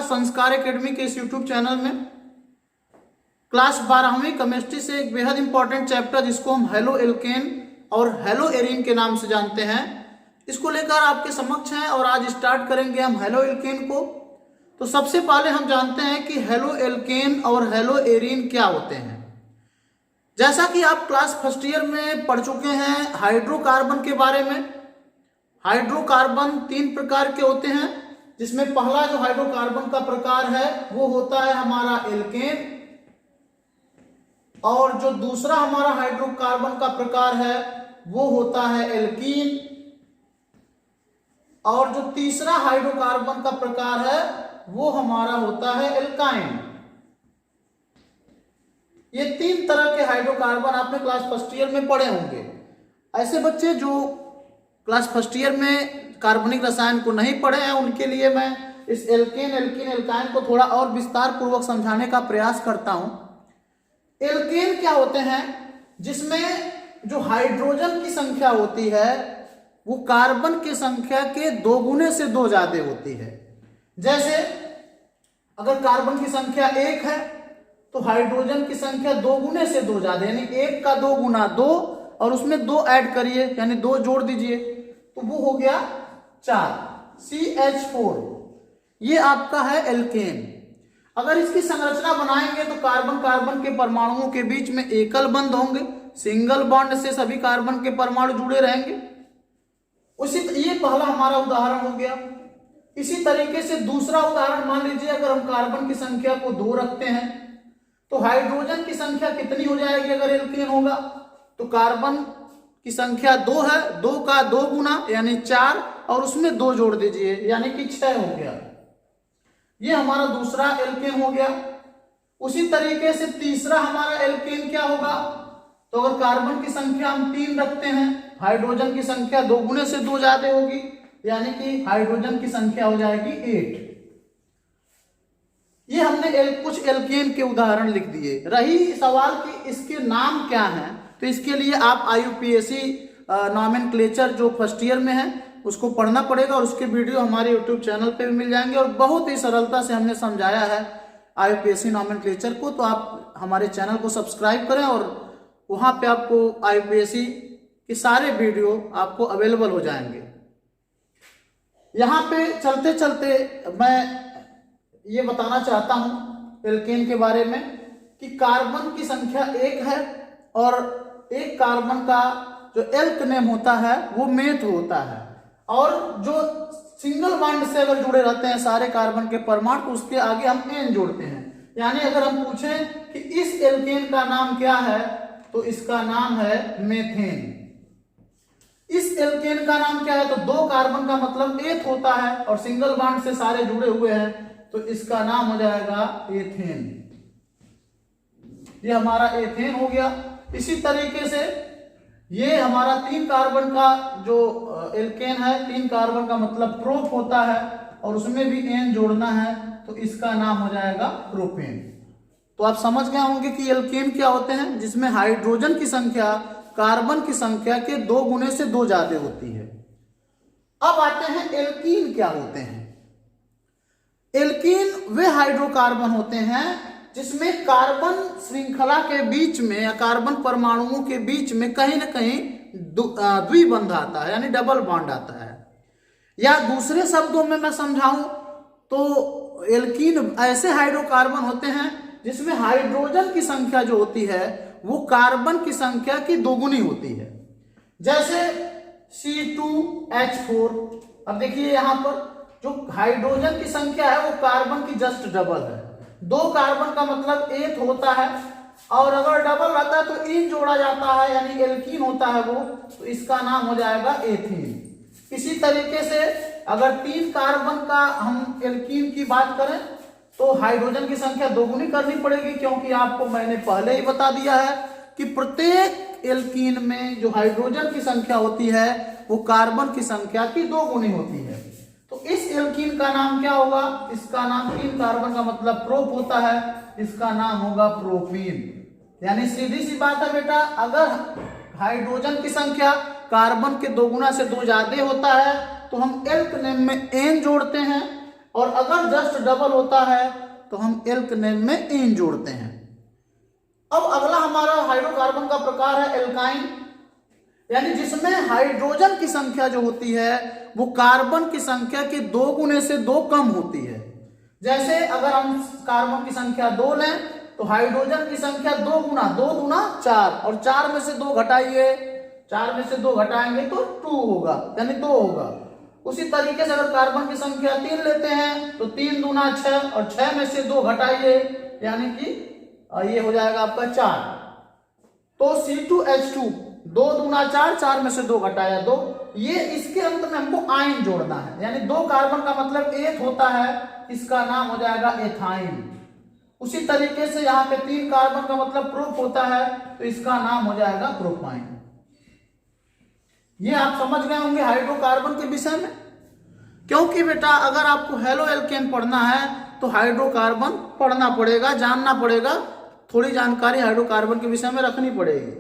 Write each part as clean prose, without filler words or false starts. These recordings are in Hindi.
आपका संस्कार एकेडमी के इस यूट्यूब चैनल में क्लास 12वीं केमिस्ट्री से एक बेहद इंपॉर्टेंट चैप्टर जिसको हम हेलो एल्केन और हेलो एरीन के नाम से जानते हैं, इसको लेकर आपके समक्ष हैं और आज स्टार्ट करेंगे हम हेलो एल्केन को। तो सबसे पहले हम जानते हैं कि हेलो एल्केन और हेलो एरीन क्या होते हैं। जैसा कि आप क्लास फर्स्ट ईयर में पढ़ चुके हैं हाइड्रोकार्बन के बारे में। हाइड्रोकार्बन 3 प्रकार के होते हैं, जिसमें पहला जो हाइड्रोकार्बन का प्रकार है वो होता है हमारा एल्केन, और जो दूसरा हमारा हाइड्रोकार्बन का प्रकार है वो होता है एल्कीन, और जो तीसरा हाइड्रोकार्बन का प्रकार है वो हमारा होता है एल्काइन। ये 3 तरह के हाइड्रोकार्बन आपने क्लास फर्स्ट ईयर में पढ़े होंगे। ऐसे बच्चे जो क्लास फर्स्ट ईयर में कार्बनिक रसायन को नहीं पढ़े हैं उनके लिए मैं इस एल्केन, एल्कीन, एल्काइन को थोड़ा और विस्तार पूर्वक समझाने का प्रयास करता हूं। एल्केन क्या होते हैं? जिसमें जो हाइड्रोजन की संख्या होती है वो कार्बन की संख्या के 2 गुने से 2 ज्यादा होती है। जैसे अगर कार्बन की संख्या 1 है तो हाइड्रोजन की संख्या 2 गुने से 2 ज्यादा, यानी 1 का 2 गुना 2 और उसमें 2 ऐड करिए यानी 2 जोड़ दीजिए तो वो हो गया 4 CH4। ये आपका है एल्केन। अगर इसकी संरचना बनाएंगे तो कार्बन कार्बन के परमाणुओं के बीच में एकल बंध होंगे, सिंगल बॉन्ड से सभी कार्बन के परमाणु जुड़े रहेंगे। ये पहला हमारा उदाहरण हो गया। इसी तरीके से दूसरा उदाहरण मान लीजिए, अगर हम कार्बन की संख्या को 2 रखते हैं तो हाइड्रोजन की संख्या कितनी हो जाएगी? अगर एल्केन होगा तो कार्बन की संख्या 2 है, 2 का 2 गुना यानी 4 और उसमें 2 जोड़ दीजिए यानी कि 6 हो गया। ये हमारा दूसरा एल्केन हो गया। उसी तरीके से तीसरा हमारा एल्केन क्या होगा? तो अगर कार्बन की संख्या हम 3 रखते हैं, हाइड्रोजन की संख्या 2 गुने से 2 ज्यादा होगी यानी कि हाइड्रोजन की संख्या हो जाएगी 8। ये हमने कुछ एल्केन के उदाहरण लिख दिए। रही सवाल कि इसके नाम क्या हैं, तो इसके लिए आप IUPAC नॉमेनक्लेचर जो फर्स्ट ईयर में है उसको पढ़ना पड़ेगा और उसके वीडियो हमारे यूट्यूब चैनल पे भी मिल जाएंगे और बहुत ही सरलता से हमने समझाया है IUPAC नॉमेनक्लेचर को। तो आप हमारे चैनल को सब्सक्राइब करें और वहां पे आपको IUPAC के सारे वीडियो आपको अवेलेबल हो जाएंगे। यहाँ पे चलते चलते मैं ये बताना चाहता हूं एल्केन के बारे में कि कार्बन की संख्या 1 है और एक कार्बन का जो एल्क नेम होता है वो मेथ होता है, और जो सिंगल बॉन्ड से अगर जुड़े रहते हैं सारे कार्बन के परमाणु तो उसके आगे हम एन जोड़ते हैं। यानी अगर हम पूछें कि इस एल्केन का नाम क्या है तो इसका नाम है मेथेन। इस एल्केन का नाम क्या है? तो 2 कार्बन का मतलब एथ होता है और सिंगल बॉन्ड से सारे जुड़े हुए हैं तो इसका नाम हो जाएगा एथेन। ये हमारा एथेन हो गया। इसी तरीके से ये हमारा 3 कार्बन का जो एल्केन है, 3 कार्बन का मतलब प्रोप होता है और उसमें भी एन जोड़ना है तो इसका नाम हो जाएगा प्रोपेन। तो आप समझ गए होंगे कि एल्केन क्या होते हैं, जिसमें हाइड्रोजन की संख्या कार्बन की संख्या के 2 गुने से 2 ज्यादा होती है। अब आते हैं एल्कीन क्या होते हैं। एल्कीन वे हाइड्रोकार्बन होते हैं जिसमें कार्बन श्रृंखला के बीच में या कार्बन परमाणुओं के बीच में कहीं ना कहीं द्विबंध आता है यानी डबल बॉन्ड आता है। या दूसरे शब्दों में मैं समझाऊं तो एल्कीन ऐसे हाइड्रोकार्बन होते हैं जिसमें हाइड्रोजन की संख्या जो होती है वो कार्बन की संख्या की 2 गुनी होती है। जैसे C2H4। अब देखिए यहां पर जो हाइड्रोजन की संख्या है वो कार्बन की जस्ट डबल है। 2 कार्बन का मतलब एथ होता है और अगर डबल रहता है तो इन जोड़ा जाता है यानी एल्कीन होता है वो, तो इसका नाम हो जाएगा एथीन। इसी तरीके से अगर 3 कार्बन का हम एल्कीन की बात करें तो हाइड्रोजन की संख्या 2 गुनी करनी पड़ेगी, क्योंकि आपको मैंने पहले ही बता दिया है कि प्रत्येक एल्कीन में जो हाइड्रोजन की संख्या होती है वो कार्बन की संख्या की 2 गुनी होती है। तो इस एल्कीन का नाम क्या होगा? इसका नाम 3 कार्बन का मतलब प्रोप होता है, इसका नाम होगा प्रोपीन। यानी सीधी सी बात है बेटा, अगर हाइड्रोजन की संख्या कार्बन के 2 गुना से 2 ज्यादा होता है तो हम एल्क नेम में एन जोड़ते हैं और अगर जस्ट डबल होता है तो हम एल्केन में इन जोड़ते हैं। अब अगला हमारा हाइड्रोकार्बन का प्रकार है एल्काइन, यानी जिसमें हाइड्रोजन की संख्या जो होती है वो कार्बन की संख्या के 2 गुने से 2 कम होती है। जैसे अगर हम कार्बन की संख्या 2 लें तो हाइड्रोजन की संख्या 2 गुना 4, और 4 में से 2 घटाइए, 4 में से 2 घटाएंगे तो 2 होगा, यानी 2 होगा। उसी तरीके से अगर कार्बन की संख्या 3 लेते हैं तो 3 दूना 6, और 6 में से 2 घटाइए, यानी कि ये हो जाएगा आपका 4। तो C2H2 2 दूना 4, 4 में से 2 घटाया 2, ये इसके अंत में हमको आयन जोड़ना है, यानी 2 कार्बन का मतलब एथ होता है, इसका नाम हो जाएगा एथाइन। उसी तरीके से यहाँ पे 3 कार्बन का मतलब प्रोप होता है, तो इसका नाम हो जाएगा प्रोपाइन। ये आप समझ गए होंगे हाइड्रोकार्बन के विषय में, क्योंकि बेटा अगर आपको हेलो एल्केन पढ़ना है तो हाइड्रोकार्बन पढ़ना पड़ेगा, जानना पड़ेगा, थोड़ी जानकारी हाइड्रोकार्बन के विषय में रखनी पड़ेगी।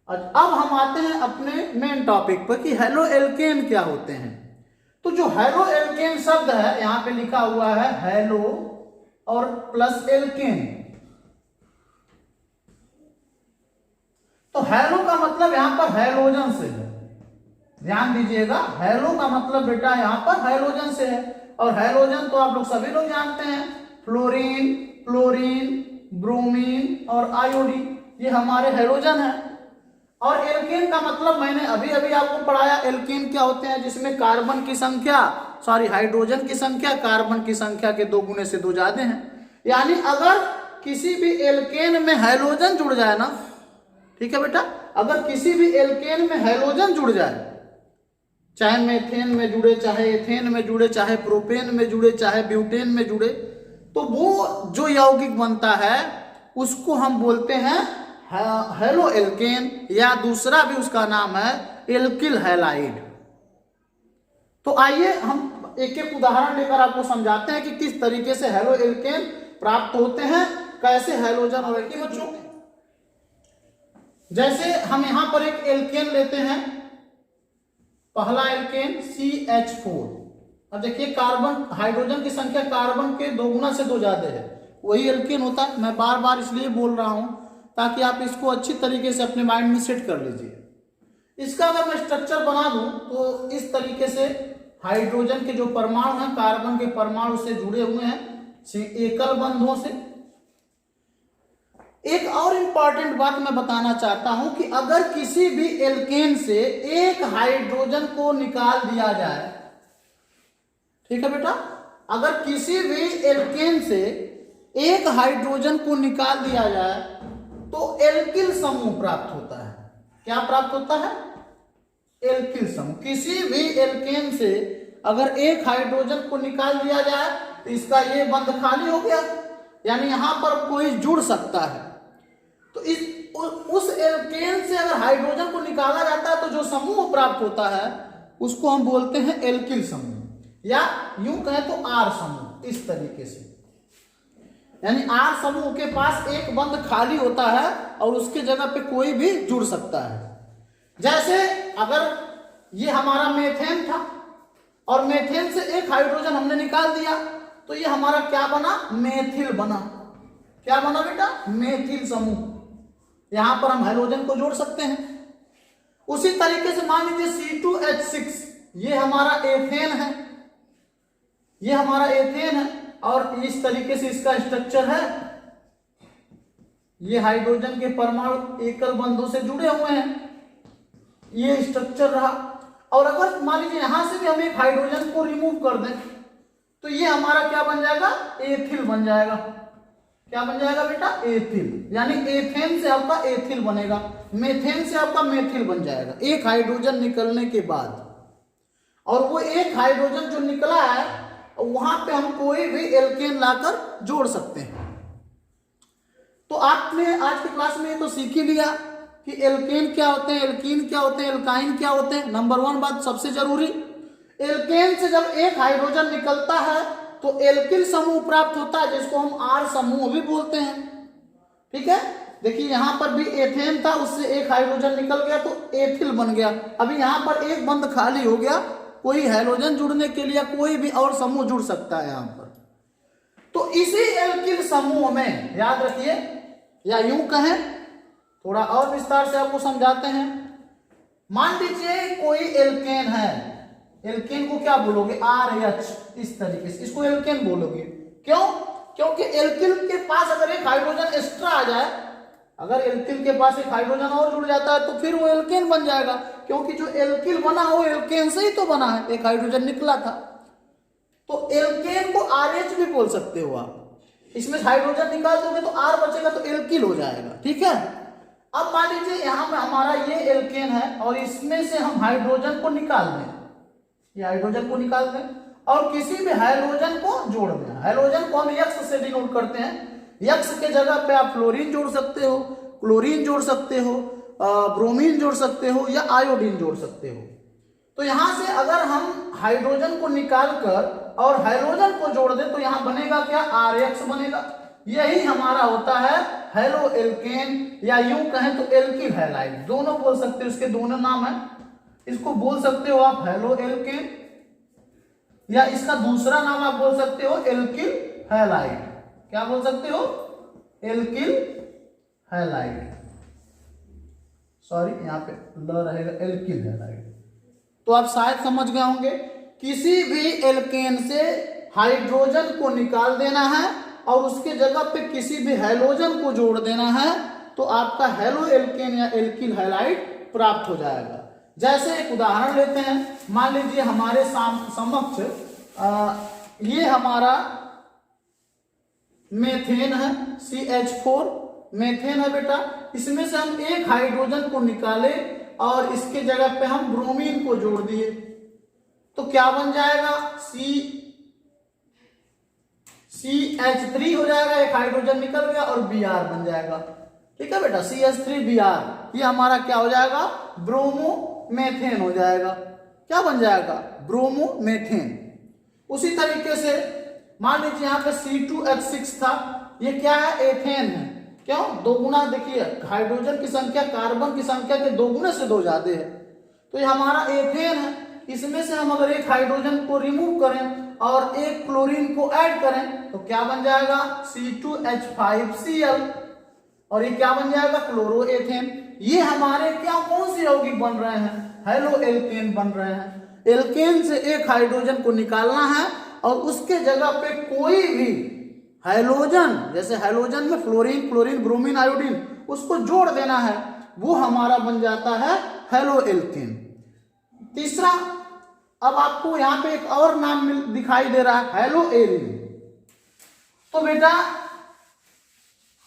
अब हम आते हैं अपने मेन टॉपिक पर कि हेलो एल्केन क्या होते हैं। तो जो हेलो एल्केन शब्द है यहाँ पे लिखा हुआ है हेलो और प्लस एल्केन। तो हेलो का मतलब यहां पर हैलोजन से है, ध्यान दीजिएगा, हेलो का मतलब बेटा यहां पर हैलोजन से है। और हैलोजन तो आप लोग सभी लोग जानते हैं, फ्लोरीन, क्लोरीन, ब्रोमीन और आयोडीन, ये हमारे हैलोजन है। और एल्केन का मतलब मैंने अभी अभी आपको पढ़ाया, एल्केन क्या होते हैं, जिसमें कार्बन की संख्या हाइड्रोजन की संख्या कार्बन की संख्या के 2 गुने से 2 ज्यादा है। यानी अगर किसी भी एल्केन में हैलोजन जुड़ जाए ना, ठीक है बेटा, अगर किसी भी एल्केन में हैलोजन जुड़ जाए, चाहे मेथेन में जुड़े, चाहे एथेन में जुड़े, चाहे प्रोपेन में जुड़े, चाहे ब्यूटेन में जुड़े, तो वो जो यौगिक बनता है उसको हम बोलते हैं हेलो एल्केन, या दूसरा भी उसका नाम है एल्किल हैलाइड। तो आइए हम एक एक उदाहरण लेकर आपको समझाते हैं कि किस तरीके से हेलो एल्केन प्राप्त होते हैं, कैसे हैलोजन और एल्केन बच्चों। जैसे हम यहां पर एक एल्केन लेते हैं, पहला एल्केन CH4। अब देखिए कार्बन, हाइड्रोजन की संख्या कार्बन के 2 गुना से 2 ज्यादा है, वही एल्केन होता है। मैं बार बार इसलिए बोल रहा हूं ताकि आप इसको अच्छी तरीके से अपने माइंड में सेट कर लीजिए। इसका अगर मैं स्ट्रक्चर बना दूं तो इस तरीके से हाइड्रोजन के जो परमाणु हैं कार्बन के परमाणु से जुड़े हुए हैं एकल बंधों से। एक और इंपॉर्टेंट बात मैं बताना चाहता हूं कि अगर किसी भी एल्केन से एक हाइड्रोजन को निकाल दिया जाए, ठीक है बेटा, अगर किसी भी एल्केन से एक हाइड्रोजन को निकाल दिया जाए तो एल्किल समूह प्राप्त होता है। क्या प्राप्त होता है? एल्किल समूह। किसी भी एल्केन से अगर एक हाइड्रोजन को निकाल दिया जाए तो इसका ये बंध खाली हो गया, यानी यहां पर कोई जुड़ सकता है। तो उस एल्केन से अगर हाइड्रोजन को निकाला जाता है तो जो समूह प्राप्त होता है उसको हम बोलते हैं एल्किल समूह, या यूं कहें तो आर समूह। इस तरीके से, यानी आर समूह के पास एक बंध खाली होता है और उसके जगह पे कोई भी जुड़ सकता है। जैसे अगर ये हमारा मेथेन था और मेथेन से एक हाइड्रोजन हमने निकाल दिया तो ये हमारा क्या बना? मेथिल बना। क्या बना बेटा? मेथिल समूह। यहां पर हम हाइड्रोजन को जोड़ सकते हैं। उसी तरीके से मान लीजिए C2H6, ये हमारा एथेन है, ये हमारा एथेन है और इस तरीके से इसका स्ट्रक्चर है। ये हाइड्रोजन के परमाणु एकल बंधों से जुड़े हुए हैं, ये स्ट्रक्चर रहा। और अगर मान लीजिए यहां से भी हम एक हाइड्रोजन को रिमूव कर दें तो ये हमारा क्या बन जाएगा? एथिल बन जाएगा। क्या बन जाएगा बेटा? एथिल। यानी एथेन से आपका एथिल बनेगा, मेथेन से आपका मेथिल बन जाएगा एक हाइड्रोजन निकलने के बाद। और वो एक हाइड्रोजन जो निकला है वहां पे हम कोई भी एल्केन लाकर जोड़ सकते हैं। तो आपने आज की क्लास में तो सीख ही लिया कि एल्केन क्या होते हैं, एल्कीन क्या होते हैं, एल्काइन क्या होते हैं। नंबर 1 बात सबसे जरूरी, एल्केन से जब एक हाइड्रोजन निकलता है तो एल्किल समूह प्राप्त होता है, जिसको हम आर समूह भी बोलते हैं। ठीक है, देखिए यहां पर भी एथेन था, उससे एक हाइड्रोजन निकल गया तो एथिल बन गया। अभी यहां पर एक बंध खाली हो गया कोई हैलोजन जुड़ने के लिए कोई भी और समूह जुड़ सकता है यहाँ पर। तो इसी एल्किल समूह में याद रखिए, या यूं कहें, थोड़ा और विस्तार से आपको समझाते हैं। मान लीजिए कोई एल्केन है, एल्केन को क्या बोलोगे, RH, इस तरीके से इसको एल्केन बोलोगे। क्यों? क्योंकि एल्किल के पास अगर एक हाइड्रोजन एक्स्ट्रा आ जाए, अगर एल्किल के पास एक हाइड्रोजन और जुड़ जाता है तो फिर वो एल्केन बन जाएगा, क्योंकि जो एल्किल बना वो एल्केन से ही तो बना है, एक हाइड्रोजन निकला था। तो एल्केन को RH भी बोल सकते हो आप। इसमें हाइड्रोजन निकाल दोगे तो R बचेगा तो एल्किल हो जाएगा। ठीक है, अब मान लीजिए यहाँ में हमारा ये एल्केन है और इसमें से हम हाइड्रोजन को निकाल दें, ये हाइड्रोजन को निकाल दें और किसी भी हाइड्रोजन को जोड़ दें। हाइड्रोजन को हम X से डिनोट करते हैं। X के जगह पे आप फ्लोरीन जोड़ सकते हो, क्लोरीन जोड़ सकते हो, ब्रोमीन जोड़ सकते हो या आयोडीन जोड़ सकते हो। तो यहां से अगर हम हाइड्रोजन को निकाल कर और हाइड्रोजन को जोड़ दें तो यहां बनेगा क्या, RH बनेगा। यही हमारा होता है हेलो एल्केन, या यूं कहें तो एल्किल हैलाइड, दोनों बोल सकते हो, इसके दोनों नाम है। इसको बोल सकते हो आप हेलो एल्केन, या इसका दूसरा नाम आप बोल सकते हो एल्किल हैलाइड। क्या बोल सकते हो, एल्किल हैलाइड, सॉरी यहाँ पे ल रहेगा, एल्किल हैलाइड। तो आप शायद समझ गए होंगे, किसी भी एल्केन से हाइड्रोजन को निकाल देना है और उसके जगह पे किसी भी हैलोजन को जोड़ देना है तो आपका हेलो एल्केन या एल्किल हैलाइड प्राप्त हो जाएगा। जैसे एक उदाहरण लेते हैं, मान लीजिए हमारे समक्ष ये हमारा मेथेन है, CH4 मेथेन है बेटा। इसमें से हम एक हाइड्रोजन को निकाले और इसके जगह पे हम ब्रोमीन को जोड़ दिए तो क्या बन जाएगा, CH3 हो जाएगा, एक हाइड्रोजन निकल गया और Br बन जाएगा। ठीक है बेटा, CH3Br, ये हमारा क्या हो जाएगा, ब्रोमोमेथेन हो जाएगा। क्या बन जाएगा, ब्रोमोमेथेन। उसी तरीके से मान लीजिए यहाँ पे C2H6 था, ये क्या है, एथेन है। क्यों, दो गुना, देखिए हाइड्रोजन की संख्या कार्बन की संख्या के 2 गुने से 2 ज्यादा है, तो ये हमारा एथेन है। इसमें से हम अगर एक हाइड्रोजन को रिमूव करें और एक क्लोरीन को ऐड करें तो क्या बन जाएगा, C2H5Cl, और ये क्या बन जाएगा, क्लोरोएथेन। ये हमारे क्या, कौन से यौगिक बन रहे हैं, हेलो एल्केन बन रहे हैं। एल्केन से एक हाइड्रोजन को निकालना है और उसके जगह पे कोई भी हैलोजन, जैसे हैलोजन में फ्लोरीन, क्लोरीन, ब्रोमीन, आयोडीन, उसको जोड़ देना है, वो हमारा बन जाता है हेलो एल्केन। तीसरा, अब आपको यहां पे एक और नाम दिखाई दे रहा है, हेलो एरिन। तो बेटा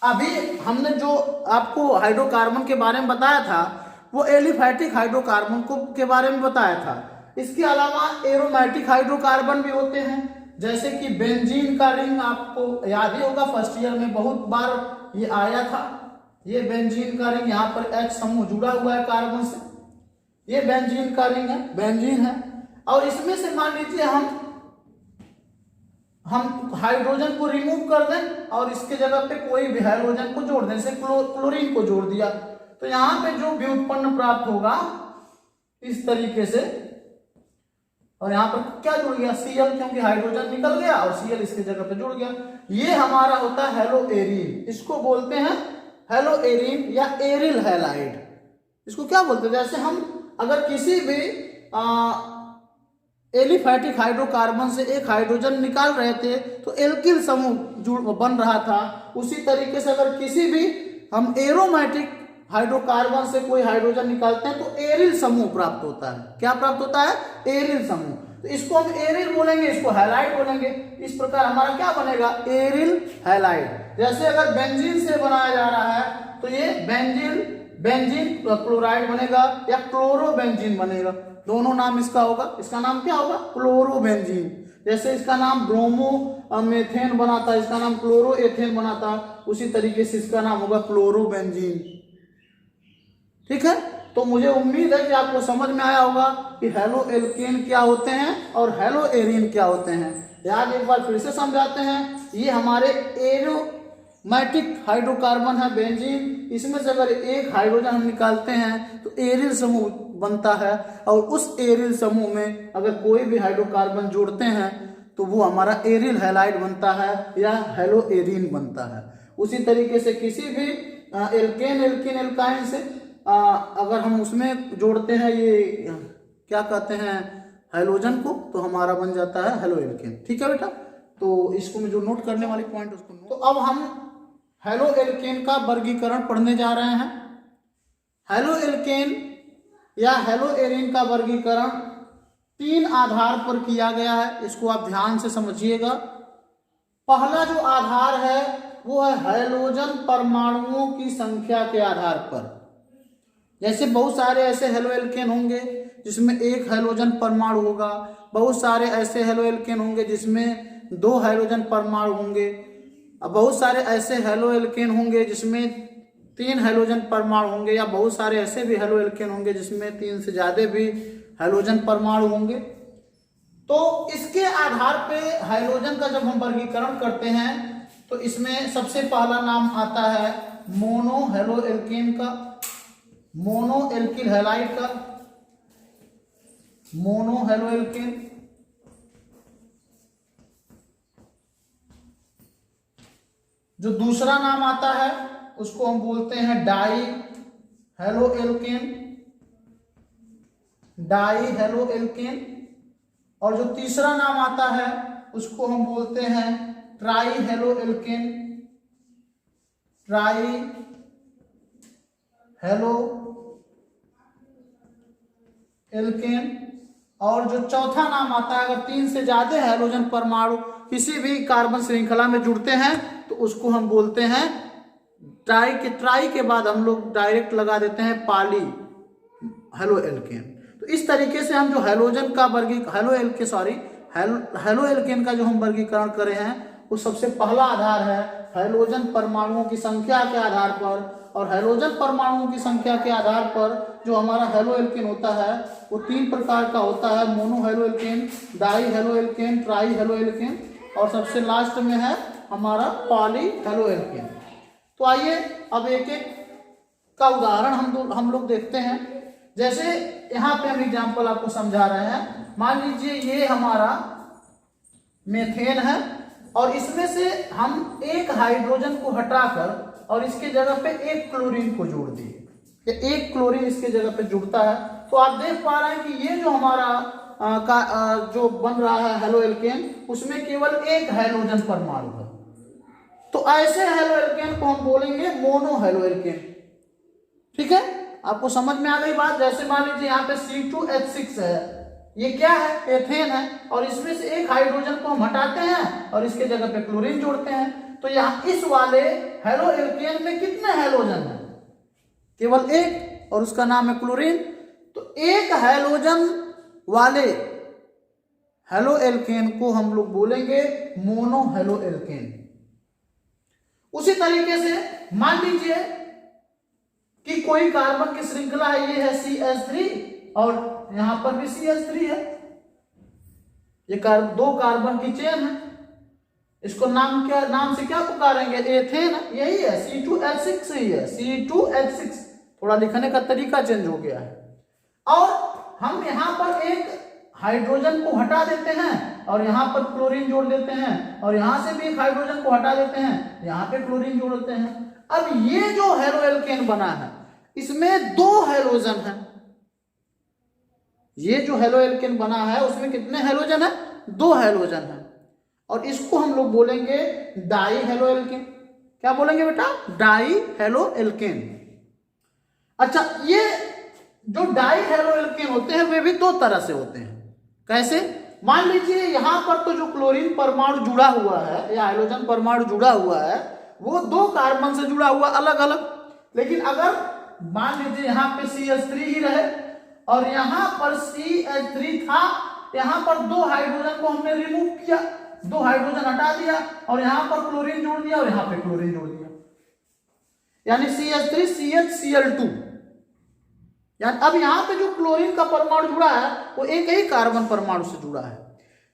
अभी हमने जो आपको हाइड्रोकार्बन के बारे में बताया था वो एलिफैटिक हाइड्रोकार्बन को के बारे में बताया था। इसके अलावा एरोमेटिक हाइड्रोकार्बन भी होते हैं, जैसे कि बेंजीन का रिंग, आपको याद ही होगा फर्स्ट ईयर में बहुत बार ये आया था। ये बेंजीन का रिंग, यहाँ पर H समूह जुड़ा हुआ है कार्बन से, ये बेंजीन का रिंग है, बेंजीन है। और इसमें से मान लीजिए हम हाइड्रोजन को रिमूव कर दें और इसके जगह पे कोई भी हाइड्रोजन को जोड़ दें, जैसे क्लोरीन को जोड़ दिया, तो यहाँ पे जो व्युत्पन्न प्राप्त होगा इस तरीके से, और यहाँ पर क्या जुड़ गया, Cl, क्योंकि हाइड्रोजन निकल गया और Cl इसके जगह पे जुड़ गया। ये हमारा होता है हेलो एरीन, इसको बोलते हैं हेलो एरीन या एरिल हैलाइड। इसको क्या बोलते हैं, जैसे हम अगर किसी भी एलिफैटिक हाइड्रोकार्बन से एक हाइड्रोजन निकाल रहे थे तो एल्किल समूह बन रहा था, उसी तरीके से अगर किसी भी हम एरोमेटिक हाइड्रोकार्बन से कोई हाइड्रोजन निकालते हैं तो एरिल समूह प्राप्त होता है। क्या प्राप्त होता है, एरिल समूह। तो इसको हम एरिल बोलेंगे, इसको हैलाइड बोलेंगे। इस प्रकार हमारा क्या बनेगा, एरिल हैलाइड। जैसे अगर बेंजीन से बनाया जा रहा है तो ये बेंजीन क्लोराइड बनेगा या क्लोरोबेंजीन बनेगा, दोनों नाम इसका होगा। इसका नाम क्या होगा, क्लोरोबेंजीन। जैसे इसका नाम ब्रोमो मेथेन बना था, इसका नाम क्लोरोएथेन बना था, उसी तरीके से इसका नाम होगा क्लोरोबेंजीन। ठीक है, तो मुझे उम्मीद है कि आपको समझ में आया होगा कि हेलो एल्केन क्या होते हैं और हेलो एरीन क्या होते हैं। याद एक बार फिर से समझाते हैं, ये हमारे एरोमेटिक हाइड्रोकार्बन है बेंजीन, इसमें से अगर एक हाइड्रोजन हम निकालते हैं तो एरिल समूह बनता है, और उस एरिल समूह में अगर कोई भी हाइड्रोकार्बन जोड़ते हैं तो वो हमारा एरिल हैलाइड बनता है या हेलो एरीन बनता है। उसी तरीके से किसी भी एल्केन एल्किन एल्काइन से अगर हम उसमें जोड़ते हैं ये क्या कहते हैं हाइड्रोजन को, तो हमारा बन जाता है हेलो एल्केन। ठीक है बेटा, तो इसको मैं जो नोट करने वाले पॉइंट उसको नोट। तो अब हम हेलो एल्केन का वर्गीकरण पढ़ने जा रहे हैं। हेलो एल्केन या हेलो एरीन का वर्गीकरण 3 आधार पर किया गया है, इसको आप ध्यान से समझिएगा। पहला जो आधार है वो है हाइड्रोजन परमाणुओं की संख्या के आधार पर। जैसे बहुत सारे ऐसे हेलो एल्केन होंगे जिसमें 1 हाइड्रोजन परमाणु होगा, बहुत सारे ऐसे हेलो एल्केन होंगे जिसमें 2 हाइड्रोजन परमाणु होंगे, बहुत सारे ऐसे हेलो एल्केन होंगे जिसमें 3 हाइड्रोजन परमाणु होंगे, या बहुत सारे ऐसे भी हेलो एल्केन होंगे जिसमें 3 से ज्यादा भी हाइड्रोजन परमाणु होंगे। तो इसके आधार पे हाइड्रोजन का जब हम वर्गीकरण करते हैं तो इसमें सबसे पहला नाम आता है मोनो हेलो एल्केन का, मोनो एल्किल हैलाइड का, मोनो हेलो एल्केन। जो दूसरा नाम आता है उसको हम बोलते हैं die halo alkane, die halo alkane. और जो तीसरा नाम आता है उसको हम बोलते हैं try halo alkane, try halo alkane. और जो चौथा नाम आता है, अगर 3 से ज्यादा हाइड्रोजन परमाणु किसी भी कार्बन श्रृंखला में जुड़ते हैं तो उसको हम बोलते हैं ट्राई के बाद हम लोग डायरेक्ट लगा देते हैं पाली हेलो एल्केन। तो इस तरीके से हम जो हाइड्रोजन का हेलो एल्केन का जो हम वर्गीकरण करे हैं वो सबसे पहला आधार है हाइड्रोजन परमाणुओं की संख्या के आधार पर, और हाइड्रोजन परमाणुओं की संख्या के आधार पर जो हमारा हेलो एल्केन होता है वो 3 प्रकार का होता है, mono halo alkane, die halo alkane, try halo alkane, और सबसे लास्ट में है हमारा पॉली हेलो एल्केन। तो आइए अब एक एक का उदाहरण हम लोग देखते हैं। जैसे यहाँ पे हम एग्जाम्पल आपको समझा रहे हैं। मान लीजिए ये हमारा मेथेन है और इसमें से हम एक हाइड्रोजन को हटाकर और इसके जगह पे एक क्लोरीन को जोड़ दिए, एक क्लोरीन इसके जगह पे जुड़ता है। तो आप देख पा रहे हैं कि ये जो हमारा जो बन रहा है हेलो एल्केन उसमें केवल एक हाइड्रोजन परमाणु है। तो ऐसे हेलो एल्केन को हम बोलेंगे मोनो हेलो एल्केन। ठीक है, आपको समझ में आ गई बात। जैसे मान लीजिए यहाँ पे C2H6 है, ये क्या है, एथेन है, और इसमें से एक हाइड्रोजन को हम हटाते हैं और इसके जगह पे क्लोरीन जोड़ते हैं। तो यहाँ इस वाले हेलो एल्केन में कितने हाइड्रोजन है, केवल एक, और उसका नाम है क्लोरीन। तो एक हाइड्रोजन वाले हेलो एल्केन को हम लोग बोलेंगे मोनो हेलो एल्केन। उसी तरीके से मान लीजिए कि कोई कार्बन की श्रृंखला है, ये है CH3 और यहां पर भी CH3 है, ये 2 कार्बन की चेन है। इसको नाम से क्या पुकारेंगे, एथेन, यही है, C2H6 ही है, C2H6। थोड़ा लिखने का तरीका चेंज हो गया है। और हम यहां पर एक हाइड्रोजन को हटा देते हैं और यहां पर क्लोरीन जोड़ देते हैं, और यहां से भी एक हाइड्रोजन को हटा देते हैं, यहां पे क्लोरीन जोड़ देते हैं। अब ये जो हेलो एल्केन बना है इसमें 2 हाइड्रोजन है। ये जो हेलो एल्केन बना है उसमें कितने हाइड्रोजन है, 2 हाइड्रोजन है, और इसको हम लोग बोलेंगे डाई हेलो एल्केन। क्या बोलेंगे बेटा, डाई हेलो एल्केन। अच्छा, ये जो डाई हेलो एल्केन होते हैं वे भी 2 तरह से होते हैं। कैसे, मान लीजिए यहां पर तो जो क्लोरीन परमाणु जुड़ा हुआ है या हाइड्रोजन परमाणु जुड़ा हुआ है वो 2 कार्बन से जुड़ा हुआ अलग अलग। लेकिन अगर मान लीजिए यहां पे CH3 ही रहे और यहां पर CH3 था, यहां पर 2 हाइड्रोजन को हमने रिमूव किया, 2 हाइड्रोजन हटा दिया और यहां पर क्लोरीन जोड़ दिया और यहां पे क्लोरीन जोड़ दिया, यानी CH3 CHCl2। यानी अब यहां पे जो क्लोरीन का परमाणु जुड़ा है वो एक ही कार्बन परमाणु से जुड़ा है।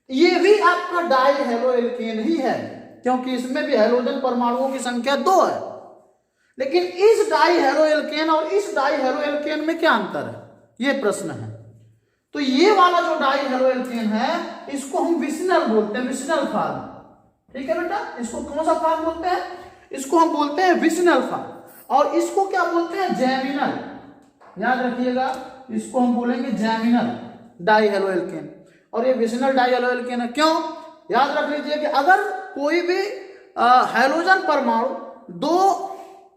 ये भी आपका डाई हेलो एल्केन ही है, क्योंकि इसमें भी हाइड्रोजन परमाणुओं की संख्या 2 है। लेकिन इस डाई हेलो एल्केन और इस डाई हेलो एल्केन में क्या अंतर है, ये प्रश्न है। तो ये वाला जो डाई हेलो एल्केन है इसको हम विसिनल बोलते हैं, विसिनल फॉर्म। ठीक है बेटा, इसको कौन सा फॉर्म बोलते हैं? इसको हम बोलते हैं विसिनल फॉर्म। और इसको क्या बोलते हैं? जैमिनल। याद रखिएगा, इसको हम बोलेंगे जैमिनल डाई हेलो एल्केन। और ये विसिनल डाई हेलो एल्केन है। क्यों? याद रख लीजिए कि अगर कोई भी हाइड्रोजन परमाणु दो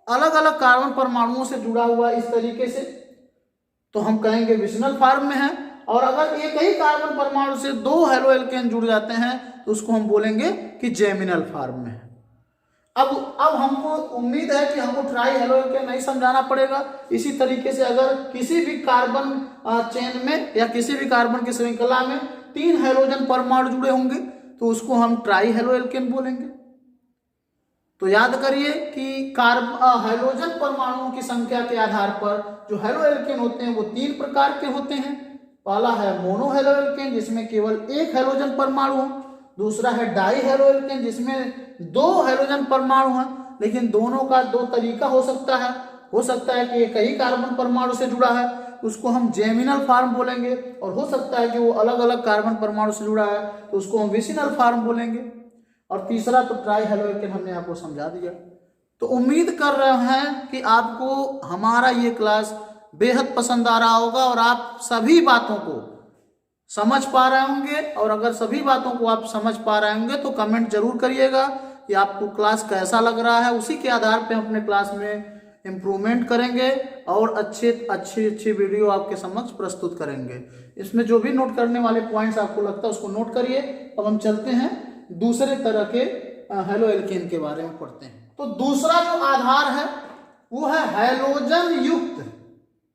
अलग अलग कार्बन परमाणुओं से जुड़ा हुआ इस तरीके से, तो हम कहेंगे विसिनल फॉर्म में है। और अगर एक ही कार्बन परमाणु से दो हेलो एल्केन जुड़ जाते हैं तो उसको हम बोलेंगे कि जैमिनल फॉर्म में है। अब हमको उम्मीद है कि हमको ट्राई हेलो एल्केन नहीं समझाना पड़ेगा। इसी तरीके से अगर किसी भी कार्बन चेन में या किसी भी कार्बन की श्रृंखला में 3 हाइड्रोजन परमाणु जुड़े होंगे तो उसको हम ट्राई हेलो एल्केन बोलेंगे। तो याद करिए कि हाइड्रोजन परमाणुओं की संख्या के आधार पर जो हेलो एल्केन होते हैं वो 3 प्रकार के होते हैं। पहला है मोनो हेलो एल्केन जिसमें केवल एक हाइड्रोजन परमाणु हो। दूसरा है डाई हेलो एल्केन जिसमें 2 हाइड्रोजन परमाणु हैं, लेकिन दोनों का 2 तरीका हो सकता है। हो सकता है कि एक ही कार्बन परमाणु से जुड़ा है, उसको हम जैमिनल फॉर्म बोलेंगे। और हो सकता है कि वो अलग अलग कार्बन परमाणु से जुड़ा है तो उसको हम विसिनल फॉर्म बोलेंगे। और तीसरा तो ट्राई हेलो एल्केन हमने आपको समझा दिया। तो उम्मीद कर रहे हैं कि आपको हमारा ये क्लास बेहद पसंद आ रहा होगा और आप सभी बातों को समझ पा रहे होंगे। और अगर सभी बातों को आप समझ पा रहे होंगे तो कमेंट जरूर करिएगा कि आपको क्लास कैसा लग रहा है। उसी के आधार पे अपने क्लास में इम्प्रूवमेंट करेंगे और अच्छी वीडियो आपके समक्ष प्रस्तुत करेंगे। इसमें जो भी नोट करने वाले पॉइंट्स आपको लगता है उसको नोट करिए। अब हम चलते हैं दूसरे तरह के हेलो एल्केन के बारे में पढ़ते हैं। तो दूसरा जो आधार है वो है हैलोजन युक्त।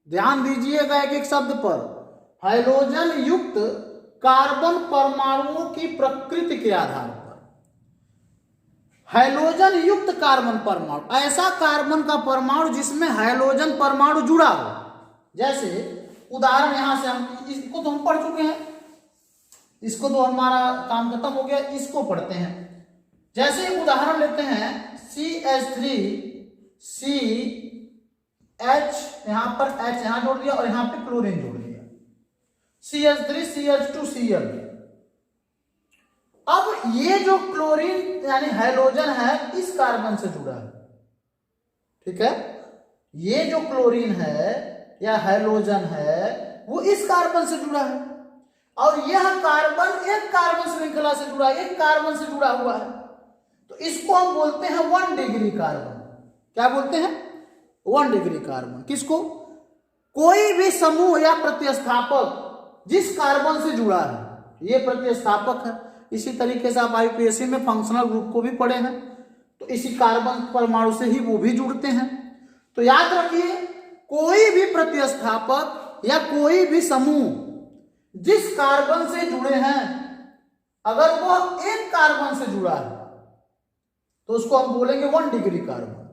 ध्यान दीजिएगा एक एक शब्द पर। हाइड्रोजन युक्त कार्बन परमाणुओं की प्रकृति के आधार पर। हाइड्रोजन युक्त कार्बन परमाणु, ऐसा कार्बन का परमाणु जिसमें हाइड्रोजन परमाणु जुड़ा हो। जैसे उदाहरण यहां से हम इसको तो हम पढ़ चुके हैं, इसको तो हमारा काम खत्म हो गया, इसको पढ़ते हैं। जैसे उदाहरण लेते हैं CH3 CH, यहां पर H यहां जोड़ दिया और यहां पे क्लोरीन जोड़ दिया, CH3 CH2 Cl। अब ये जो क्लोरीन यानी हाइड्रोजन है इस कार्बन से जुड़ा है। ठीक है, ये जो क्लोरीन है या हाइड्रोजन है वो इस कार्बन से जुड़ा है। और यह कार्बन एक कार्बन श्रृंखला से जुड़ा है, एक कार्बन से जुड़ा हुआ है। तो इसको हम बोलते हैं 1 डिग्री कार्बन। क्या बोलते हैं? 1 डिग्री कार्बन। किसको? कोई भी समूह या प्रतिस्थापक जिस कार्बन से जुड़ा है, ये प्रतिस्थापक है। इसी तरीके से आप IUPAC में फंक्शनल ग्रुप को भी पढ़े हैं, तो इसी कार्बन परमाणु से ही वो भी जुड़ते हैं। तो याद रखिए, कोई भी प्रतिस्थापक या कोई भी समूह जिस कार्बन से जुड़े हैं, अगर वो एक कार्बन से जुड़ा है तो उसको हम बोलेंगे 1 डिग्री कार्बन।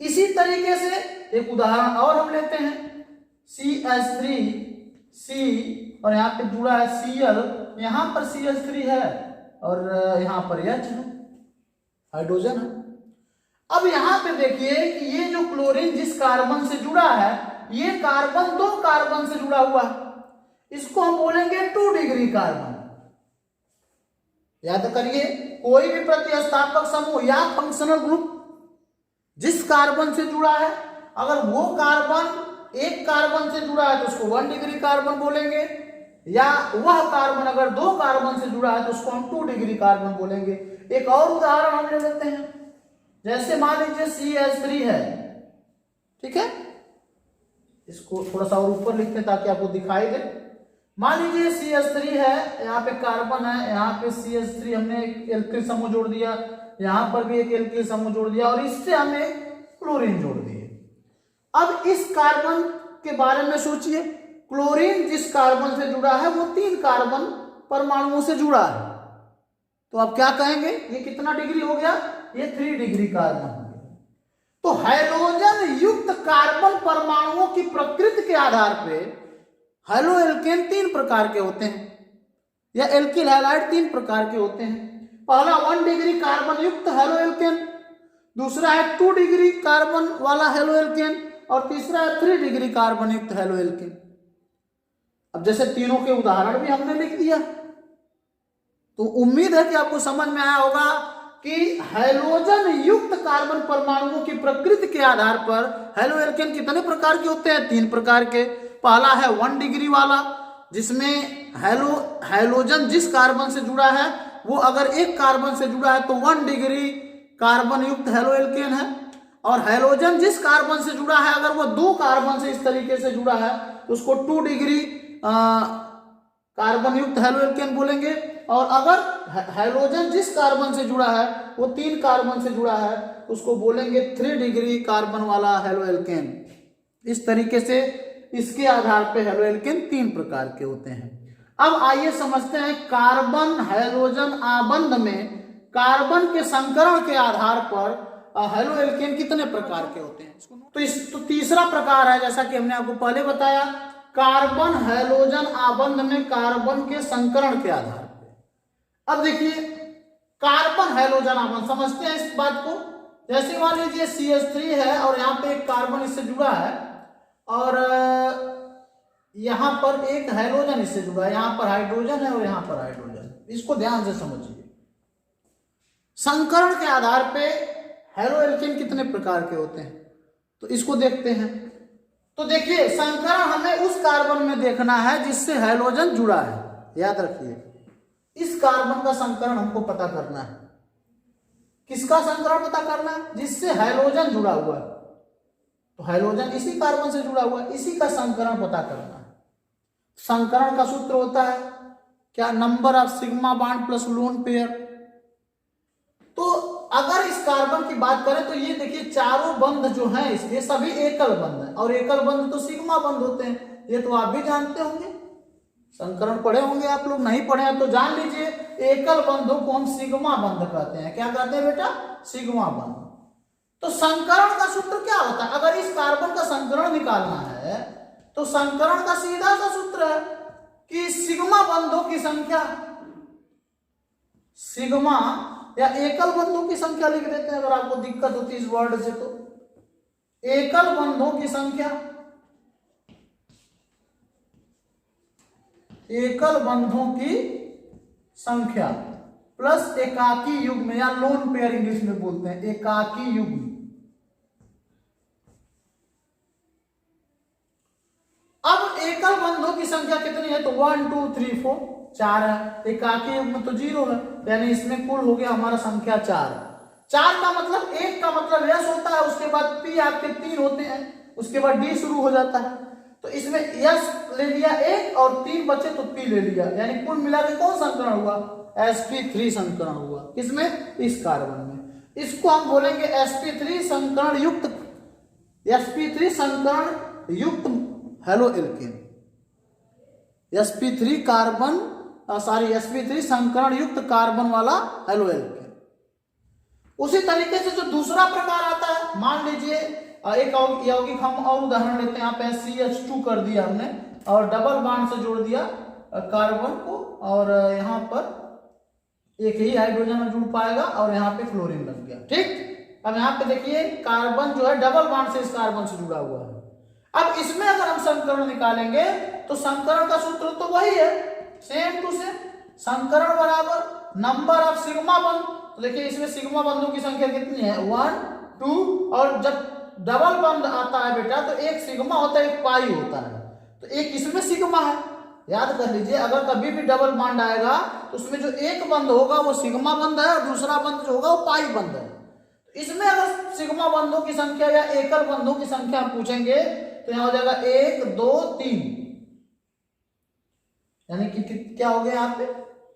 इसी तरीके से एक उदाहरण और हम लेते हैं, CH3 C और यहाँ पे जुड़ा है Cl, यहाँ पर CH3 है और यहाँ पर H है, हाइड्रोजन है। अब यहाँ पे देखिए कि ये जो क्लोरीन जिस कार्बन से जुड़ा है, ये कार्बन 2 कार्बन से जुड़ा हुआ है, इसको हम बोलेंगे 2 डिग्री कार्बन। याद करिए, कोई भी प्रतिस्थापक समूह या फंक्शनल ग्रुप जिस कार्बन से जुड़ा है, अगर वो कार्बन एक कार्बन से जुड़ा है तो उसको 1 डिग्री कार्बन बोलेंगे, या वह कार्बन अगर 2 कार्बन से जुड़ा है तो उसको हम 2 डिग्री कार्बन बोलेंगे। एक और उदाहरण हम ले लेते हैं, जैसे मान लीजिए CH3 है। ठीक है, इसको थोड़ा सा और ऊपर लिखते हैं ताकि आपको दिखाई दे। मान लीजिए CH3 है, यहाँ पे कार्बन है, यहाँ पे CH3 हमने एक एल्किल समूह जोड़ दिया, यहाँ पर भी एक एल्किल समूह जोड़ दिया और इससे हमने क्लोरीन जोड़ दिए। अब इस कार्बन के बारे में सोचिए, क्लोरीन जिस कार्बन से जुड़ा है वो 3 कार्बन परमाणुओं से जुड़ा है, तो आप क्या कहेंगे? ये कितना डिग्री हो गया? ये 3 डिग्री कार्बन हो गया। तो हाइड्रोजन युक्त कार्बन परमाणुओं की प्रकृति के आधार पे हेलो एल्केन 3 प्रकार के होते हैं, या एल्किल हैलाइड 3 प्रकार के होते हैं। पहला 1 डिग्री कार्बन युक्त हेलो एल्केन, दूसरा है 2 डिग्री कार्बन वाला हेलो एल्केन और तीसरा है 3 डिग्री कार्बन युक्त हेलो एल्केन। अब जैसे तीनों के उदाहरण भी हमने लिख दिया, तो उम्मीद है कि आपको समझ में आया होगा कि हैलोजन युक्त कार्बन परमाणुओं की प्रकृति के आधार पर हैलो एल्केन कितने प्रकार के होते हैं? 3 प्रकार के। पहला है 1 डिग्री वाला, जिसमें हैलोजन जिस कार्बन से जुड़ा है वो अगर एक कार्बन से जुड़ा है तो 1 डिग्री कार्बन युक्त हैलो एल्केन है। और हैलोजन जिस कार्बन से जुड़ा है अगर वो 2 कार्बन से इस तरीके से जुड़ा है तो उसको 2 डिग्री कार्बन युक्त हैलो एल्केन बोलेंगे। और अगर हैलोजन जिस कार्बन से जुड़ा है वो 3 कार्बन से जुड़ा है उसको बोलेंगे 3 डिग्री कार्बन वाला हैलो एल्केन। इस तरीके से इसके आधार पे हैलो एल्केन 3 प्रकार के होते हैं। अब आइए समझते हैं कार्बन हैलोजन आबंध में कार्बन के संकरण के आधार पर हैलो एल्केन कितने प्रकार के होते हैं। तो तीसरा प्रकार है, जैसा कि हमने आपको पहले बताया, कार्बन हैलोजन आबंध में कार्बन के संकरण के आधार पर। अब देखिए कार्बन हैलोजन आबंध समझते हैं इस बात को। जैसे मान लीजिए CH3 है और यहाँ पे एक कार्बन इससे जुड़ा है और यहाँ पर एक हैलोजन इससे जुड़ा है, यहाँ पर हाइड्रोजन है और यहाँ पर हाइड्रोजन। इसको ध्यान से समझिए। संकरण के आधार पे हैलो एल्केन कितने प्रकार के होते हैं तो इसको देखते हैं। तो देखिए संकरण हमें उस कार्बन में देखना है जिससे हैलोजन जुड़ा है। याद रखिए इस कार्बन का संकरण हमको पता करना है। किसका संकरण पता करना है? जिससे हैलोजन जुड़ा हुआ है। तो हैलोजन इसी कार्बन से जुड़ा हुआ है, इसी का संकरण पता करना है। संकरण का सूत्र होता है क्या? Number of sigma bond plus lone pair. तो अगर इस कार्बन की बात करें तो ये देखिए चारों बंध जो हैं ये सभी एकल बंध हैं और एकल बंध तो सिग्मा बंध होते हैं। ये तो आप भी जानते होंगे, संकरण पढ़े होंगे आप लोग। नहीं पढ़े हैं तो जान लीजिए एकल बंधों को हम सिग्मा बंध कहते हैं। क्या कहते हैं बेटा? सिग्मा बंध। तो संकरण का सूत्र क्या होता है? अगर इस कार्बन का संकरण निकालना है तो संकरण का सीधा सा सूत्र है कि सिग्मा बंधों की संख्या, सिग्मा या एकल बंधों की संख्या लिख देते हैं अगर आपको दिक्कत होती है इस वर्ड से। तो एकल बंधों की संख्या, एकल बंधों की संख्या प्लस एकाकी युग्म या लोन पेयर इंग्लिश में बोलते हैं, एकाकी युग्म। अब एकल बंधों की संख्या कितनी है? तो 1 2 3 4 4 है। एकाकी युग्म तो 0 है, यानी इसमें कुल हो गया हमारा संख्या 4। 4 का मतलब एक का मतलब यस होता है, उसके बाद पी आपके 3 होते हैं, उसके बाद डी शुरू हो जाता है। तो इसमें यस ले लिया 1 और 3 बचे तो पी ले लिया, यानी कुल मिला के कौन संकरण हुआ? sp3 संकरण हुआ। किसमें? इस कार्बन में। इसको हम बोलेंगे sp3 संकरण युक्त, sp3 संकरण युक्त hello alkene. sp3 carbon sp3 संकरण युक्त कार्बन वाला हैलो एल्केन। उसी तरीके से जो दूसरा प्रकार आता है, मान लीजिए एक यौगिक हम और उदाहरण लेते हैं। यहाँ पे CH2 कर दिया हमने और डबल बॉन्ड से जोड़ दिया कार्बन को और यहाँ पर एक ही हाइड्रोजन जुड़ पाएगा और यहाँ पे फ्लोरीन लग गया। ठीक, अब यहाँ पे देखिए कार्बन जो है डबल बॉन्ड से इस कार्बन से जुड़ा हुआ है। अब इसमें अगर हम संकरण निकालेंगे तो संकरण का सूत्र तो वही है, सेम टू सेम। संकरण बराबर नंबर ऑफ सिग्मा बंध। तो देखिए इसमें सिग्मा बंधों की संख्या कितनी है? 1 2। और जब डबल बंध आता है बेटा तो एक सिग्मा होता है, एक पाई होता है। तो एक इसमें सिग्मा है, याद कर लीजिए। अगर कभी भी डबल बॉन्ड आएगा तो उसमें जो एक बंध होगा वो सिग्मा बंध है और दूसरा बंध जो होगा वो पाई बंध है। तो इसमें अगर सिग्मा बंधों की संख्या या एकल बंधों की संख्या हम पूछेंगे तो यहाँ हो जाएगा 1 2 3, यानी कि क्या हो गया यहाँ पे?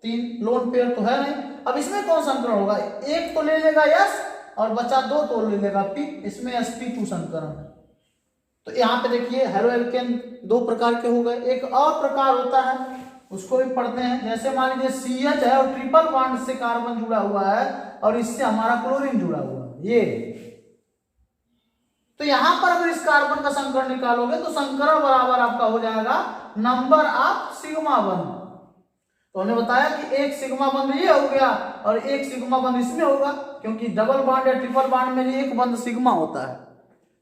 3। लोन पेयर तो है नहीं। अब इसमें कौन संकरण होगा? 1 तो ले लेगा यस और बचा 2 तो ले लेगा पी। इसमें sp2 संकरण है। तो यहाँ पे देखिए हैलो एल्केन 2 प्रकार के हो गए। एक और प्रकार होता है, उसको भी पढ़ते हैं। जैसे मान लीजिए CH है और ट्रिपल बॉन्ड से कार्बन जुड़ा हुआ है और इससे हमारा क्लोरीन जुड़ा हुआ है ये। तो यहां पर अगर इस कार्बन का संकरण निकालोगे तो संकरण बराबर आपका हो जाएगा नंबर ऑफ सिग्मा बंध। तो हमने बताया कि एक सिग्मा बंध ये हो गया और एक सिग्मा बंध इसमें होगा, क्योंकि डबल बॉन्ड या ट्रिपल बॉन्ड में एक बंध सिग्मा होता है।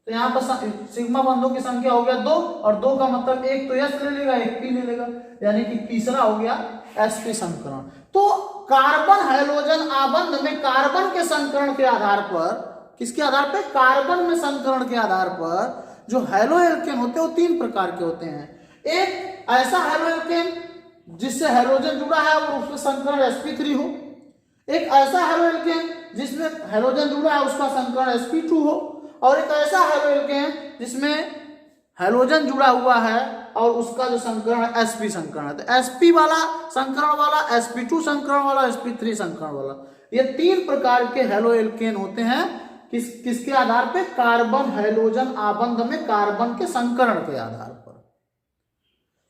तो यहाँ पर सिग्मा बंधों की संख्या हो गया 2 और 2 का मतलब एक तो S ले लेगा एक P ले लेगा, यानी कि तीसरा हो गया sp संकरण। तो कार्बन हाइड्रोजन आबंध में कार्बन के संकरण के आधार पर, किसके आधार पर? कार्बन में संकरण के आधार पर जो हैलो एल्केन होते हैं वो 3 प्रकार के होते हैं। एक ऐसा हैलो एल्केन जिससे हाइड्रोजन जुड़ा है और उसका संकरण sp3 हो, एक ऐसा हैलो एल्केन जिसमें हाइड्रोजन जुड़ा है उसका संकरण sp2 हो, और एक ऐसा हैलो एल्केन जिसमें हाइड्रोजन जुड़ा हुआ है और उसका जो संकरण sp संकरण है। तो sp वाला संकरण वाला, sp2 संकरण वाला, sp3 संकरण वाला, ये 3 प्रकार के हैलो एल्केन होते हैं। किसके आधार पे? कार्बन हाइड्रोजन आबंध में कार्बन के संकरण के आधार पर।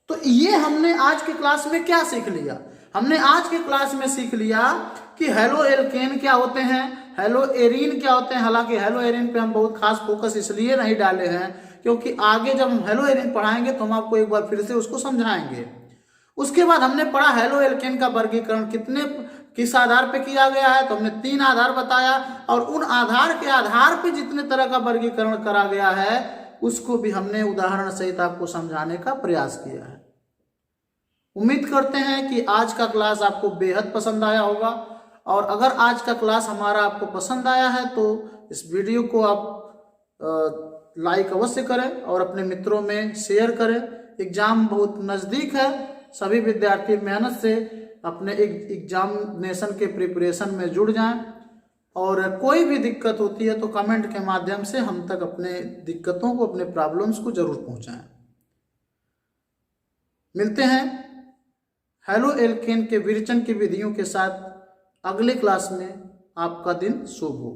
तो ये हमने आज के क्लास में क्या सीख लिया? हमने आज के क्लास में सीख लिया कि हैलो एल्केन क्या होते हैं, हैलो एरीन क्या होते हैं। हालांकि हैलो एरीन पे हम बहुत खास फोकस इसलिए नहीं डाले हैं क्योंकि आगे जब हम हैलो एरीन पढ़ाएंगे तो हम आपको एक बार फिर से उसको समझाएंगे। उसके बाद हमने पढ़ा हैलो एल्केन का वर्गीकरण किस आधार पे किया गया है, तो हमने 3 आधार बताया और उन आधार के आधार पे जितने तरह का वर्गीकरण करा गया है उसको भी हमने उदाहरण सहित आपको समझाने का प्रयास किया है। उम्मीद करते हैं कि आज का क्लास आपको बेहद पसंद आया होगा, और अगर आज का क्लास हमारा आपको पसंद आया है तो इस वीडियो को आप लाइक अवश्य करें और अपने मित्रों में शेयर करें। एग्जाम बहुत नज़दीक है, सभी विद्यार्थी मेहनत से अपने एग्जामिनेशन के प्रिपरेशन में जुड़ जाएं, और कोई भी दिक्कत होती है तो कमेंट के माध्यम से हम तक अपने दिक्कतों को, अपने प्रॉब्लम्स को जरूर पहुंचाएं। मिलते हैं हैलो एल्केन के विरेचन की विधियों के साथ अगले क्लास में। आपका दिन शुभ हो।